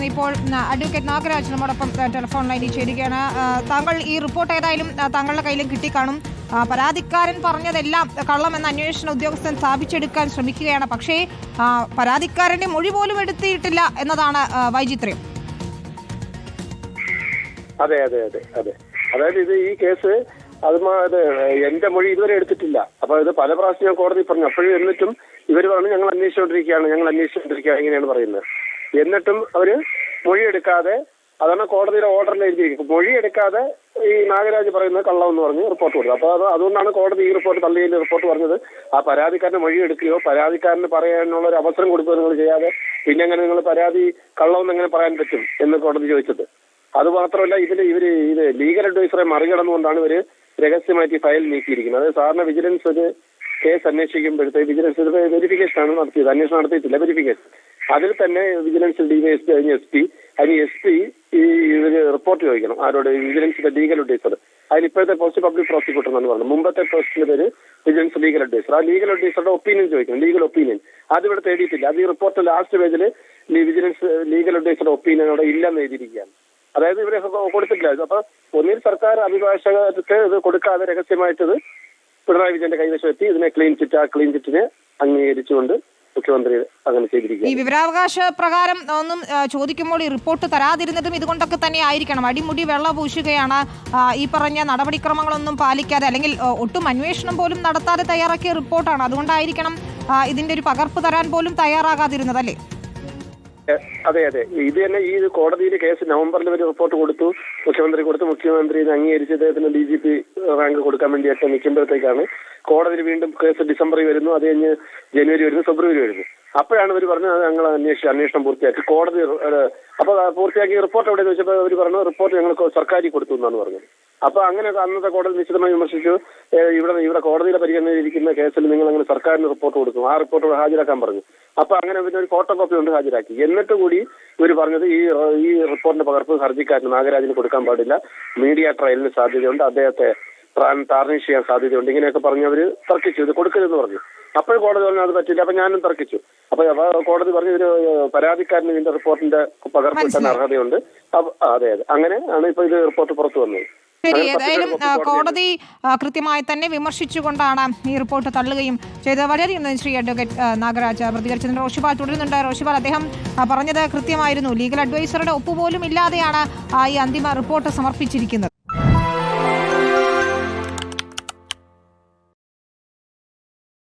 ഇപ്പോൾ അഡ്വക്കേറ്റ് നാഗരാജ് നമ്മോടൊപ്പം ടെലിഫോൺ ലൈനിൽ ചേരുകയാണ്. താങ്കൾ ഈ റിപ്പോർട്ട് ഏതായാലും താങ്കളുടെ കയ്യിലും കിട്ടിക്കാണും. പരാതിക്കാരൻ പറഞ്ഞതെല്ലാം കള്ളമെന്ന അന്വേഷണ ഉദ്യോഗസ്ഥൻ സ്ഥാപിച്ചെടുക്കാൻ ശ്രമിക്കുകയാണ്. പക്ഷേ പരാതിക്കാരന്റെ മൊഴി പോലും എടുത്തിട്ടില്ല എന്നതാണ് വൈചിത്ര്യം. അതെ അതെ അതെ അതെ അതായത് ഇത് ഈ കേസ് അത് എന്റെ മൊഴി ഇതുവരെ എടുത്തിട്ടില്ല. അപ്പൊ ഇത് പല പ്രാവശ്യം ഞാൻ കോടതി പറഞ്ഞു. അപ്പോഴും എന്നിട്ടും ഇവർ പറഞ്ഞു ഞങ്ങൾ അന്വേഷിച്ചുകൊണ്ടിരിക്കുകയാണ് ഇങ്ങനെയാണ് പറയുന്നത്. എന്നിട്ടും അവര് മൊഴിയെടുക്കാതെ, അതാണ് കോടതിയുടെ ഓർഡറിൽ എഴുതിയിരിക്കുന്നത്, മൊഴിയെടുക്കാതെ ഈ നാഗരാജ് പറയുന്നത് കള്ളം എന്ന് പറഞ്ഞ് റിപ്പോർട്ട് കൊടുത്തു. അപ്പൊ അതുകൊണ്ടാണ് കോടതി ഈ റിപ്പോർട്ട് തള്ളിയതിന്റെ റിപ്പോർട്ട് പറഞ്ഞത് ആ പരാതിക്കാരന് മൊഴിയെടുക്കുകയോ പരാതിക്കാരന് പറയാനുള്ള ഒരു അവസരം കൊടുക്കുകയോ നിങ്ങൾ ചെയ്യാതെ പിന്നെ എങ്ങനെ നിങ്ങൾ പരാതി കള്ളമെന്ന് എങ്ങനെ പറയാൻ പറ്റും എന്ന് കോടതി ചോദിച്ചത്. അത് മാത്രമല്ല ഇത് ലീഗൽ അഡ്വൈസറെ മറികടന്നുകൊണ്ടാണ് ഇവര് രഹസ്യമായിട്ട് ഫയൽ നീക്കിയിരിക്കുന്നത്. അതായത് സാറിന് വിജിലൻസ് ഒരു കേസ് അന്വേഷിക്കുമ്പോഴത്തേക്ക് വിജിലൻസ് വെരിഫിക്കേഷൻ ആണ് നടത്തിയത്, അന്വേഷണം നടത്തിയിട്ടില്ല, വെരിഫിക്കേഷൻ. അതിൽ തന്നെ വിജിലൻസ് ഡിവൈഎസ്പി കഴിഞ്ഞ എസ് പി ഈ റിപ്പോർട്ട് ചോദിക്കണം ആരോട്, വിജിലൻസിന്റെ ലീഗൽ അഡ്വൈസർ. അതിൽ ഇപ്പോഴത്തെ പോസ്റ്റ് പബ്ലിക് പ്രോസിക്യൂട്ടർ എന്നാണ് പറഞ്ഞത്. മുമ്പത്തെ പോസ്റ്റിന്റെ പേര് വിജിലൻസ് ലീഗൽ അഡ്വൈസർ. ആ ലീഗൽ അഡ്വൈസറുടെ ഒപ്പീനിയൻ ചോദിക്കണം, ലീഗൽ ഒപ്പീനിയൻ. അതിവിടെ തേടിയിട്ടില്ല. അത് ഈ റിപ്പോർട്ട് ലാസ്റ്റ് പേജിൽ വിജിലൻസ് ലീഗൽ അഡ്വൈസറുടെ ഒപ്പീനിയൻ അവിടെ ഇല്ലെന്ന് എഴുതിയിരിക്കുകയാണ്. അതായത് ഇവരെ കൊടുത്തിട്ടില്ല. അപ്പൊ ഒന്നിൽ സർക്കാർ അഭിഭാഷകർക്ക് ഇത് കൊടുക്കാതെ രഹസ്യമായിട്ടത് പിണറായി വിജയന്റെ കൈവശം എത്തി. ഇതിനെ ക്ലീൻ ചിറ്റിനെ അംഗീകരിച്ചുകൊണ്ട് മുഖ്യമന്ത്രി അങ്ങനെ ചെയ്തിരിക്കുക. ഈ വിവരാവകാശ പ്രകാരം ഒന്നും ചോദിക്കുമ്പോൾ ഈ റിപ്പോർട്ട് തരാതിരുന്നതും ഇതുകൊണ്ടൊക്കെ തന്നെ ആയിരിക്കണം. അടിമുടി വെള്ള പൂശുകയാണ്, ഈ പറഞ്ഞ നടപടിക്രമങ്ങളൊന്നും പാലിക്കാതെ അല്ലെങ്കിൽ ഒട്ടും അന്വേഷണം പോലും നടത്താതെ തയ്യാറാക്കിയ റിപ്പോർട്ടാണ്. അതുകൊണ്ടായിരിക്കണം ഇതിന്റെ ഒരു പകർപ്പ് തരാൻ പോലും തയ്യാറാകാതിരുന്നതല്ലേ? അതെ അതെ ഇത് തന്നെ ഈ കോടതിയിൽ കേസ് നവംബറിൽ ഒരു റിപ്പോർട്ട് കൊടുത്തു, മുഖ്യമന്ത്രി അംഗീകരിച്ച് അദ്ദേഹത്തിന് DGP റാങ്ക് കൊടുക്കാൻ വേണ്ടിയിട്ട് നിൽക്കുമ്പോഴത്തേക്കാണ് കോടതിയിൽ വീണ്ടും കേസ് ഡിസംബറിൽ വരുന്നു, അത് കഴിഞ്ഞ് ജനുവരി വരുന്നു, ഫെബ്രുവരി വരുന്നു. അപ്പോഴാണ് ഇവർ പറഞ്ഞത് അത് ഞങ്ങൾ അന്വേഷണം പൂർത്തിയാക്കി. കോടതി അപ്പൊ പൂർത്തിയാക്കി റിപ്പോർട്ട് എവിടെ ചോദിച്ചപ്പോൾ അവർ പറഞ്ഞു റിപ്പോർട്ട് ഞങ്ങൾ സർക്കാരിൽ കൊടുത്തു എന്നാണ് പറഞ്ഞത്. അപ്പൊ അങ്ങനെ അന്നത്തെ കോടതി നിശ്ചിതമായി വിമർശിച്ചു. ഇവിടെ കോടതിയുടെ പരിഗണനയിലിരിക്കുന്ന കേസിൽ നിങ്ങൾ അങ്ങനെ സർക്കാരിന് റിപ്പോർട്ട് കൊടുക്കും, ആ റിപ്പോർട്ട് ഹാജരാക്കാൻ പറഞ്ഞു. അപ്പൊ അങ്ങനെ പിന്നെ ഒരു ഫോട്ടോ കോപ്പി കൊണ്ട് ഹാജരാക്കി. എന്നിട്ട് കൂടി ഇവർ പറഞ്ഞത് ഈ റിപ്പോർട്ടിന്റെ പകർപ്പ് ഹർജിക്കാരന് നാഗരാജിന് കൊടുക്കാൻ പാടില്ല, മീഡിയ ട്രയലിന് സാധ്യതയുണ്ട്, അദ്ദേഹത്തെ ടാർണിഷ് ചെയ്യാൻ സാധ്യതയുണ്ട്, ഇങ്ങനെയൊക്കെ പറഞ്ഞവര് തർക്കിച്ചു, ഇത് കൊടുക്കരുതെന്ന് പറഞ്ഞു. അപ്പോൾ കോടതി പറഞ്ഞു അത് പറ്റില്ല. അപ്പൊ ഞാനും തർക്കിച്ചു. അപ്പൊ കോടതി പറഞ്ഞു ഇതിന് പരാതിക്കാരന് ഇതിന്റെ റിപ്പോർട്ടിന്റെ പകർപ്പ് കിട്ടാൻ അർഹതയുണ്ട്. അതെ അതെ അങ്ങനെ ആണ് ഇപ്പൊ ഇത് റിപ്പോർട്ട് പുറത്തു വന്നത്. ശരി, ഏതായാലും കോടതി കൃത്യമായി തന്നെ വിമർശിച്ചുകൊണ്ടാണ് ഈ റിപ്പോർട്ട് തള്ളുകയും ചെയ്തത്. വളരെയധികം ശ്രീ അഡ്വക്കേറ്റ് നാഗരാജ് പ്രതികരിച്ചതിന് റോഷിപാൽ തുടരുന്നുണ്ട്. റോഷിപാൽ, അദ്ദേഹം പറഞ്ഞത് കൃത്യമായിരുന്നു, ലീഗൽ അഡ്വൈസറുടെ ഒപ്പുപോലും ഇല്ലാതെയാണ് ഈ അന്തിമ റിപ്പോർട്ട് സമർപ്പിച്ചിരിക്കുന്നത്.